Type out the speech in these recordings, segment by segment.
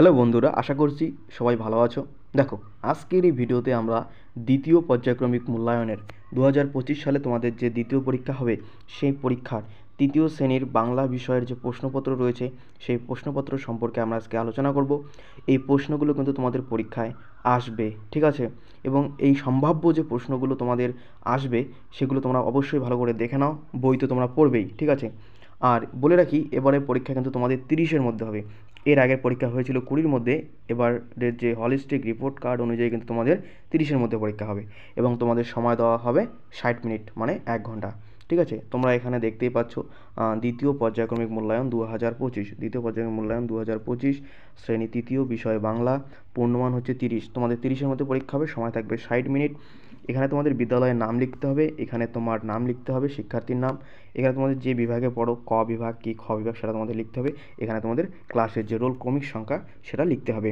Hello বন্ধুরা, আশা করছি সবাই ভালো আছো। দেখো, আজকের এই ভিডিওতে আমরা দ্বিতীয় পর্যায়ক্রমিক মূল্যায়নের 2025 সালে তোমাদের যে দ্বিতীয় পরীক্ষা হবে, সেই পরীক্ষার তৃতীয় শ্রেণীর বাংলা বিষয়ের যে প্রশ্নপত্র রয়েছে, সেই প্রশ্নপত্র সম্পর্কে আমরা আজকে আলোচনা করব। এই প্রশ্নগুলো কিন্তু তোমাদের পরীক্ষায় আসবে, ঠিক আছে? এবং এই সম্ভাব্য যে প্রশ্নগুলো তোমাদের আসবে, সেগুলো তোমরা অবশ্যই ভালো করে দেখে নাও। বই তো তোমরা পড়বেই, ঠিক আছে? আর বলে রাখি, এবারে পরীক্ষা কিন্তু তোমাদের 30-এর মধ্যে হবে। এর আগের পরীক্ষা হয়েছিল 20-র মধ্যে। এবারের যে হলিস্টিক রিপোর্ট কার্ড অনুযায়ী কিন্তু তোমাদের 30-এর মধ্যে পরীক্ষা হবে এবং তোমাদের সময় দেওয়া হবে 60 মিনিট, মানে 1 ঘন্টা, ঠিক আছে? তোমরা এখানে দেখতেই পাচ্ছ দ্বিতীয় পর্যায়ক্রমিক মূল্যায়ন 2025, দ্বিতীয় পর্যায়ক্রমিক মূল্যায়ন 2025, শ্রেণী তৃতীয়, বিষয় বাংলা, পূর্ণমান হচ্ছে 30। তোমাদের 30-এর মধ্যে পরীক্ষা হবে, সময় থাকবে 60 মিনিট। এখানে তোমাদের বিদ্যালয়ের নাম লিখতে হবে, এখানে তোমার নাম লিখতে হবে, শিক্ষার্থীর নাম, এখানে তোমাদের যে বিভাগে পড়ো, ক বিভাগ কি খ বিভাগ সেটা তোমাদের লিখতে হবে, এখানে তোমাদের ক্লাসের যে রোল ক্রমিক সংখ্যা সেটা লিখতে হবে।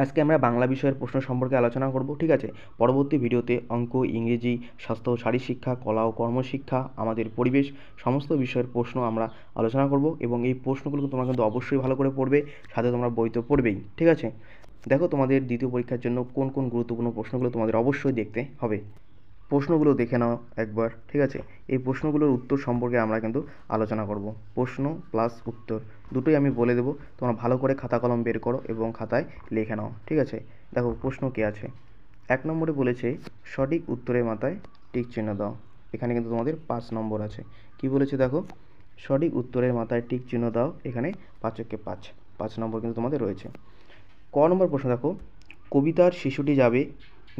আজকে আমরা বাংলা বিষয়ের প্রশ্ন সম্পর্কে আলোচনা করব, ঠিক আছে? পরবর্তী ভিডিওতে অঙ্ক, ইংরেজি, স্বাস্থ্য ও শারীরশিক্ষা, কলা ও কর্মশিক্ষা, আমাদের পরিবেশ, সমস্ত বিষয়ের প্রশ্ন আমরা আলোচনা করব এবং এই প্রশ্নগুলো তোমরা কিন্তু অবশ্যই ভালো করে পড়বে, সাথে তোমরা বই তো পড়বেই, ঠিক আছে? দেখো, তোমাদের দ্বিতীয় পরীক্ষার জন্য কোন কোন গুরুত্বপূর্ণ প্রশ্নগুলো তোমাদের অবশ্যই দেখতে হবে। প্রশ্নগুলো দেখে নাও একবার, ঠিক আছে? এই প্রশ্নগুলোর উত্তর সম্পর্কে আমরা কিন্তু আলোচনা করব। প্রশ্ন প্লাস উত্তর দুটোই আমি বলে দেবো, তোমরা ভালো করে খাতা কলম বের করো এবং খাতায় লিখে নাও, ঠিক আছে? দেখো, প্রশ্ন কী আছে। 1 নম্বরে বলেছে সঠিক উত্তরের মাথায় টিক চিহ্ন দাও। এখানে কিন্তু তোমাদের 5 নম্বর আছে। কি বলেছে দেখো, সঠিক উত্তরের মাথায় টিক চিহ্ন দাও। এখানে 5 × 5, 5 নম্বর কিন্তু তোমাদের রয়েছে। ক নম্বর প্রশ্ন দেখো, কবিতার শিশুটি যাবে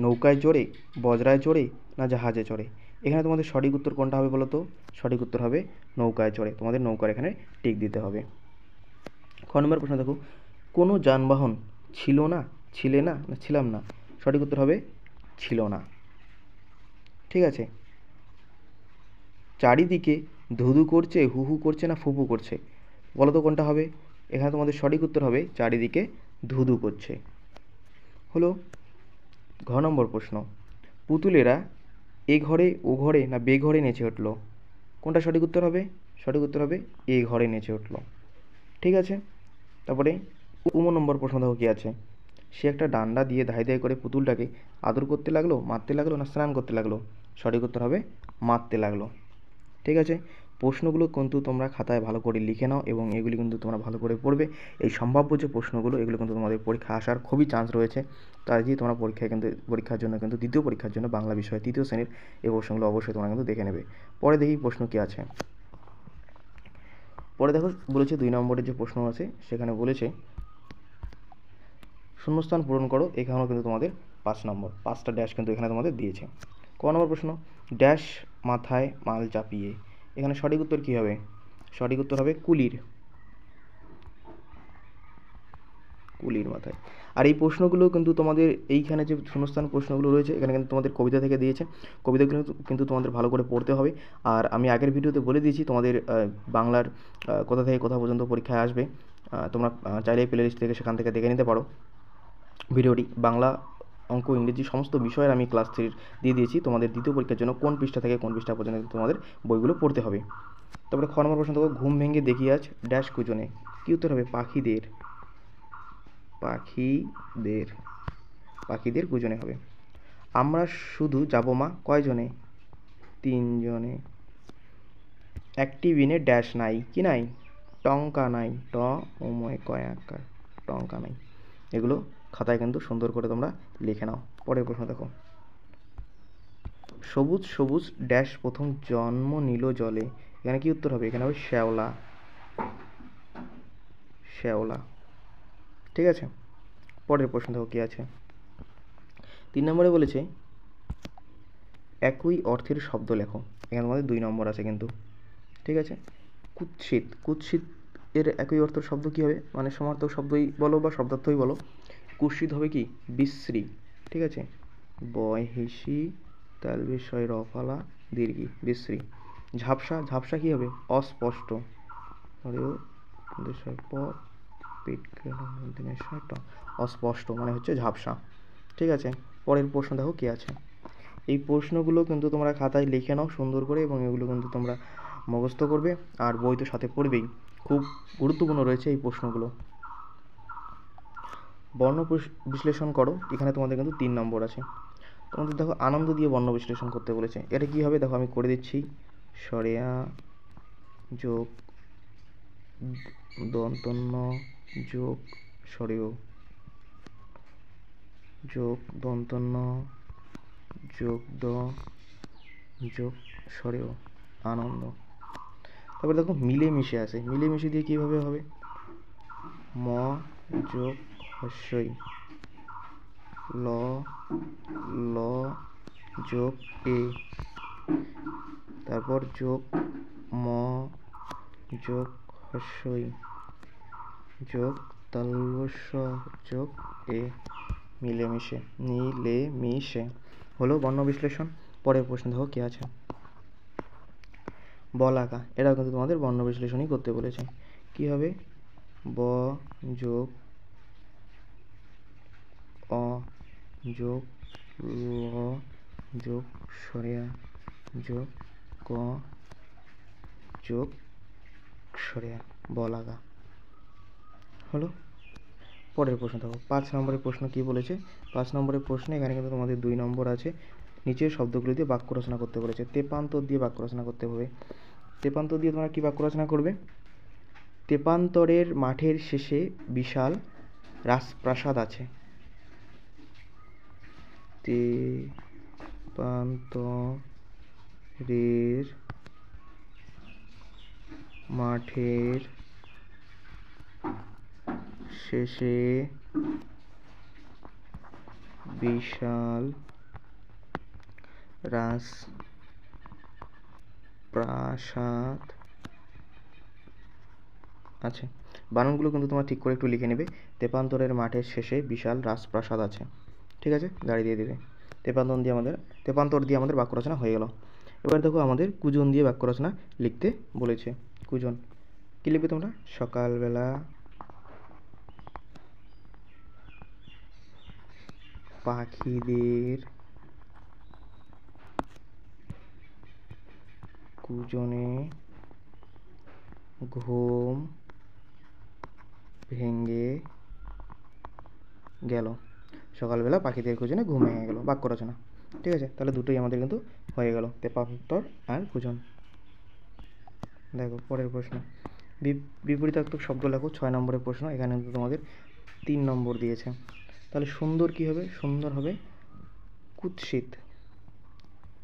নৌকায় চড়ে, বজরায় চড়ে, না জাহাজে চড়ে? এখানে তোমাদের সঠিক উত্তর কোনটা হবে বলো তো? সঠিক উত্তর হবে নৌকায় চড়ে। তোমাদের নৌকার এখানে টিক দিতে হবে। খ নম্বর প্রশ্ন দেখো, কোনো যানবাহন ছিল না, ছিলে না, না ছিলাম না? সঠিক উত্তর হবে ছিল না, ঠিক আছে? চারিদিকে ধুধু করছে, হু হু করছে, না ফুফু করছে? বলো তো কোনটা হবে? এখানে তোমাদের সঠিক উত্তর হবে চারিদিকে ধুধু করছে। হলো। ঘ নম্বর প্রশ্ন, পুতুলেরা এ ঘরে ও ঘরে না বে ঘরে নেচে উঠল? কোনটা সঠিক উত্তর হবে? সঠিক উত্তর হবে এ ঘরে নেচে উঠল, ঠিক আছে? তারপরে নম্বর প্রশ্ন দেখো কী আছে। সে একটা ডান্ডা দিয়ে ধাই ধাই করে পুতুলটাকে আদর করতে লাগলো, মারতে লাগলো, না স্নান করতে লাগলো? সঠিক উত্তর হবে মারতে লাগলো, ঠিক আছে? প্রশ্নগুলো কিন্তু তোমরা খাতায় ভালো করে লিখে নাও এবং এগুলি কিন্তু তোমরা ভালো করে পড়বে। এই সম্ভাব্য যে প্রশ্নগুলো, এগুলো কিন্তু তোমাদের পরীক্ষা আসার খুবই চান্স রয়েছে। তাই যে তোমরা পরীক্ষার জন্য কিন্তু দ্বিতীয় পরীক্ষার জন্য বাংলা বিষয় তৃতীয় শ্রেণীর এই প্রশ্নগুলো অবশ্যই তোমরা কিন্তু দেখে নেবে। পরে দেখি প্রশ্ন কী আছে। পরে দেখো, বলেছে 2 নম্বরের যে প্রশ্ন আছে সেখানে বলেছে শূন্যস্থান পূরণ করো। এখানেও কিন্তু তোমাদের 5 নম্বর, 5টা ড্যাশ কিন্তু এখানে তোমাদের দিয়েছে। ক নম্বর প্রশ্ন, ড্যাশ মাথায় মাল চাপিয়ে? এখানে সঠিক উত্তর কী হবে? সঠিক উত্তর হবে কুলির, কুলির মাথায়। আর এই প্রশ্নগুলো কিন্তু তোমাদের এইখানে যে শূন্যস্থান প্রশ্নগুলো রয়েছে, এখানে কিন্তু তোমাদের কবিতা থেকে দিয়েছে। কবিতাগুলো কিন্তু তোমাদের ভালো করে পড়তে হবে। আর আমি আগের ভিডিওতে বলে দিয়েছি তোমাদের বাংলার কোথা থেকে কোথা পর্যন্ত পরীক্ষায় আসবে। তোমরা চাইলেই প্লে লিস্ট থেকে সেখান থেকে দেখে নিতে পারো ভিডিওটি। বাংলা, অঙ্ক, ইংরেজি সমস্ত বিষয়ের আমি ক্লাস 3 দিয়ে দিয়েছি। তোমাদের দ্বিতীয় পরীক্ষার জন্য কোন পৃষ্ঠা থেকে কোন পৃষ্ঠা পর্যন্ত তোমাদের বইগুলো পড়তে হবে। তারপরে খ নম্বর প্রশ্ন দেখো, ঘুম ভেঙে দেখি আজ ড্যাশ কুজনে? কী উত্তর হবে? পাখিদের, পাখিদের, পাখিদের কুজনে হবে। আমরা শুধু যাব মা কয়জনে? 3 জনে। একটি বিনে ড্যাশ নাই, কি নাই? টঙ্কা নাই, ট ওময় কয় আকার, টঙ্কা নাই। এগুলো খাতায় কিন্তু সুন্দর করে তোমরা লিখে নাও। পরের প্রশ্ন দেখো, সবুজ সবুজ ড্যাশ প্রথম জন্ম নিল জলে? এখানে কি উত্তর হবে? এখানে হবে শ্যাওলা, শ্যাওলা, ঠিক আছে? পরের প্রশ্ন দেখো কী আছে। 3 নম্বরে বলেছে একই অর্থের শব্দ লেখো। এখানে তোমাদের 2 নম্বর আছে কিন্তু, ঠিক আছে? কুৎসিত, কুৎসিত এর একই অর্থের শব্দ কী হবে? মানে সমার্থক শব্দই বলো বা শব্দার্থই বলো। কুৎসিত হবে কি? বিশ্রী, ঠিক আছে? বয় হিসি তাল বিষয় রফালা দীর্ঘি, বিশ্রী। ঝাপসা, ঝাপসা কী হবে? অস্পষ্ট, অস্পষ্ট মানে হচ্ছে ঝাপসা, ঠিক আছে? পরের প্রশ্ন দেখো কী আছে। এই প্রশ্নগুলো কিন্তু তোমরা খাতায় লিখে নাও সুন্দর করে এবং এগুলো কিন্তু তোমরা মুখস্থ করবে আর বই তো সাথে পড়বেই। খুব গুরুত্বপূর্ণ রয়েছে এই প্রশ্নগুলো। বর্ণ বিশ্লেষণ করো, এখানে তোমাদের কিন্তু 3 নম্বর আছে। তোমাদের দেখো আনন্দ দিয়ে বর্ণ বিশ্লেষণ করতে বলেছে। এটা কি হবে দেখো, আমি করে দিচ্ছি। সরেয়া যোগ দন্তন্য যোগ সরেয় যোগ দন্তন্য যোগ দ যোগ সরেয় আনন্দ। তারপরে দেখো মিলেমিশে আছে, মিলেমিশে দিয়ে কীভাবে হবে? ম যোগ হস্যই ল ল যোগ এ, তারপর যোগ ম যোগ হস্যই যোগ তালব্য যোগ এ, মিলেমিশে, মিলেমিশে হলো বর্ণ বিশ্লেষণ। পরের প্রশ্ন দেখো কি আছে, বলাকা। এটাও কিন্তু তোমাদের বর্ণ বিশ্লেষণই করতে বলেছে। কি হবে? ব যোগ অ যোগ ল যোগ সরেয়া যোগ ক যোগ সরেয়া, বলাকা হলো। পরের প্রশ্ন দেখো 5 নম্বরের প্রশ্ন কি বলেছে। 5 নম্বরের প্রশ্ন এখানে কিন্তু তোমাদের 2 নম্বর আছে। নিচের শব্দগুলি দিয়ে বাক্য রচনা করতে বলেছে। তেপান্তর দিয়ে বাক্য রচনা করতে হবে। তেপান্তর দিয়ে তোমরা কি বাক্য রচনা করবে? তেপান্তরের মাঠের শেষে বিশাল রাজপ্রাসাদ আছে। তেপান্তরের মাঠের শেষে বিশাল রাজপ্রাসাদ আছে। বানানগুলো কিন্তু তোমার ঠিক করে একটু লিখে নেবে। তেপান্তরের মাঠের শেষে বিশাল রাজপ্রাসাদ আছে, ঠিক আছে, গাড়ি দিয়ে দেবে। তেপান্তর দিয়ে আমাদের বাক্য রচনা হয়ে গেল। এবার দেখো আমাদের কুজন দিয়ে বাক্য রচনা লিখতে বলেছে। কুজন কি লিখবে তোমরা? সকালবেলা পাখিদের কুজনে ঘুম ভেঙে গেল। সকালবেলা পাখিদের কুজনে ঘুম ভেঙে গেল, বাক্য রচনা। ঠিক আছে, তাহলে দুটোই আমাদের কিন্তু হয়ে গেল, তেপান্তর আর কুজন। দেখো পরের প্রশ্ন, বিপরীতার্থক শব্দ লেখো। 6 নম্বরের প্রশ্ন। এখানে কিন্তু তোমাদের 3 নম্বর দিয়েছে। তাহলে সুন্দর কি হবে? সুন্দর হবে কুৎসিত।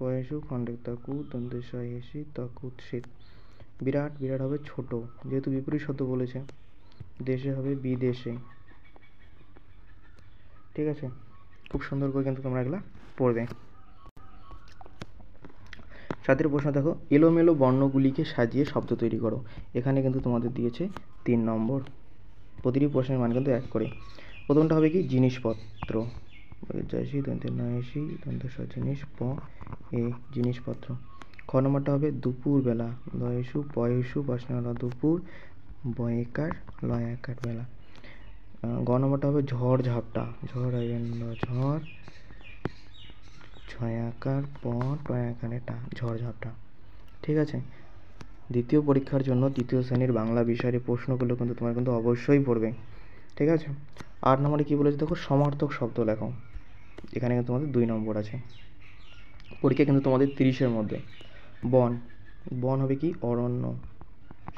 কয়েসু খণ্ডিত কু দন্তেশি ত কুৎসিত। বিরাট, বিরাট হবে ছোট, যেহেতু বিপরীত শব্দ বলেছে। দেশে হবে বিদেশে। ঠিক আছে, খুব সুন্দর করে কিন্তু তোমরা এগুলা পড়বে। 7 প্রশ্ন দেখো, এলোমেলো বর্ণগুলিকে সাজিয়ে শব্দ তৈরি করো। এখানে কিন্তু তোমাদের দিয়েছে 3 নম্বর। প্রতিটি প্রশ্নের মান কিন্তু 1 করে। প্রথমটা হবে কি? জিনিসপত্র। জয়সী দন্তে নয়সী দন্ত জিনিস প এ জিনিসপত্র। খ নম্বরটা হবে দুপুরবেলা। দয়সু পয়সু প্রশ্নবেলা দুপুর, বয়কার লয়াকার বেলা। গ নম্বরটা হবে ঝড় ঝাপটা। ঝড় ঝড় ছয়াকার প টয়াকারে টা, ঝড় ঝাপটা। ঠিক আছে, দ্বিতীয় পরীক্ষার জন্য 3য় শ্রেণীর বাংলা বিষয়ের প্রশ্নগুলো কিন্তু তোমার কিন্তু অবশ্যই পড়বে। ঠিক আছে, 8 নম্বরে কী বলেছে দেখো, সমার্থক শব্দ লেখো। এখানে কিন্তু তোমাদের 2 নম্বর আছে। পরীক্ষা কিন্তু তোমাদের 30-এর মধ্যে। বন, বন হবে কি? অরণ্য।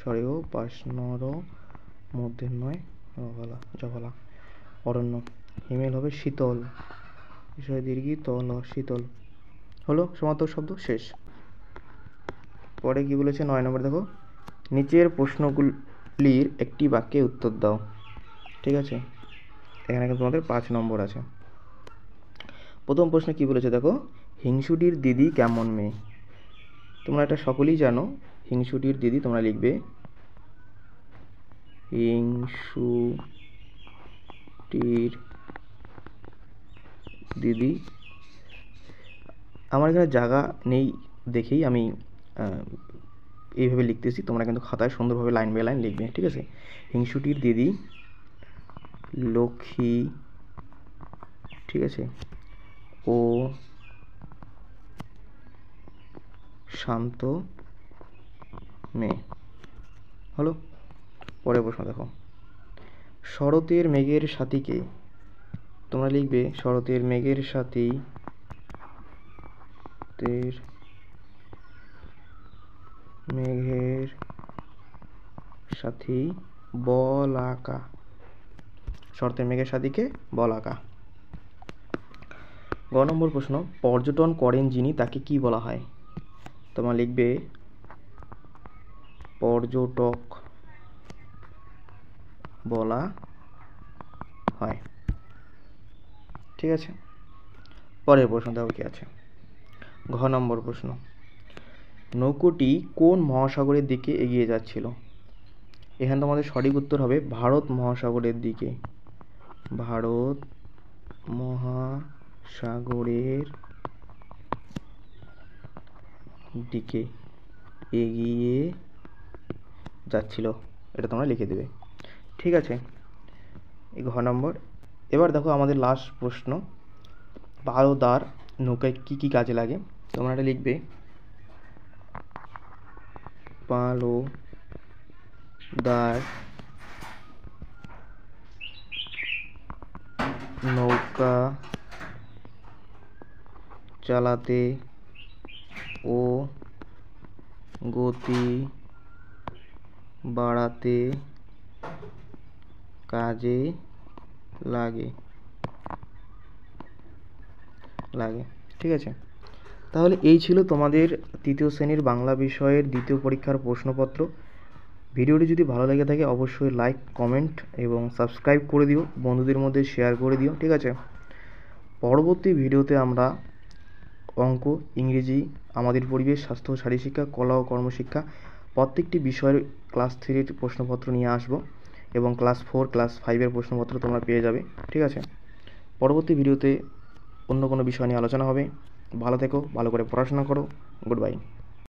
সরেও পাশনর মধ্যে নয় জফলা জফলা, অরণ্য। হিমেল হবে শীতল। বিষয় দীর্ঘি তল, শীতল। হলো সমার্থক শব্দ, শেষ। পরে কি বলেছে 9 নম্বর দেখো, নিচের প্রশ্নগুলির একটি বাক্যে উত্তর দাও। ঠিক আছে, এখানে কিন্তু তোমাদের 5 নম্বর আছে। প্রথম প্রশ্ন কি বলেছে দেখো, হিংসুটির দিদি কেমন মেয়ে? তোমরা এটা সকলেই জানো। হিংসুটির দিদি তোমরা লিখবে হিংসুটির দিদি। আমার এখানে জায়গা নেই দেখেই আমি এইভাবে লিখতেছি। তোমরা কিন্তু খাতায় সুন্দরভাবে লাইন বাই লাইন লিখবে। ঠিক আছে, হিংসুটির দিদি লক্ষ্মী, ঠিক আছে, ও শান্ত মেয়ে। হলো। পরের প্রশ্ন দেখো, শরতের মেঘের সাথীকে তোমরা লিখবে শরতের মেঘের সাথী মেঘের সাথী বলাকা। শরতের মেঘের সাথীকে বলাকা। গ নম্বর প্রশ্ন, পর্যটন করেন যিনি তাকে কি বলা হয়? তোমরা লিখবে পর্যটক বলা হয়। ঠিক আছে, পরের প্রশ্ন দেখো কি আছে। ঘ নম্বর প্রশ্ন, নৌকোটি কোন মহাসাগরের দিকে এগিয়ে যাচ্ছিল? এখানে তোমাদের সঠিক উত্তর হবে ভারত মহাসাগরের দিকে। ভারত মহাসাগরের দিকে এগিয়ে যাচ্ছিল, এটা তোমরা লিখে দেবে। ঠিক আছে, এই ঘ নম্বর। এবার দেখো আমাদের লাস্ট প্রশ্ন, পালদার নৌকায় কি কি কাজে লাগে? তোমরা এটা লিখবে পালদার নৌকা চালাতে ও গতি বাড়াতে কাজে লাগে। ঠিক আছে, তাহলে এই ছিল তোমাদের তৃতীয় শ্রেণীর বাংলা বিষয়ের দ্বিতীয় পরীক্ষার প্রশ্নপত্র। ভিডিওটি যদি ভালো লেগে থাকে অবশ্যই লাইক, কমেন্ট এবং সাবস্ক্রাইব করে দিও, বন্ধুদের মধ্যে শেয়ার করে দিও। ঠিক আছে, পরবর্তী ভিডিওতে আমরা অঙ্ক, ইংরেজি, আমাদের পরিবেশ, স্বাস্থ্য ও শারীরশিক্ষা, কলা ও কর্মশিক্ষা প্রত্যেকটি বিষয়ের ক্লাস 3-র প্রশ্নপত্র নিয়ে আসবো এবং ক্লাস 4, ক্লাস 5-এর প্রশ্নপত্র তোমরা পেয়ে যাবে। ঠিক আছে, পরবর্তী ভিডিওতে অন্য কোনো বিষয় নিয়ে আলোচনা হবে। ভালো থেকো, ভালো করে পড়াশোনা করো। Good bye.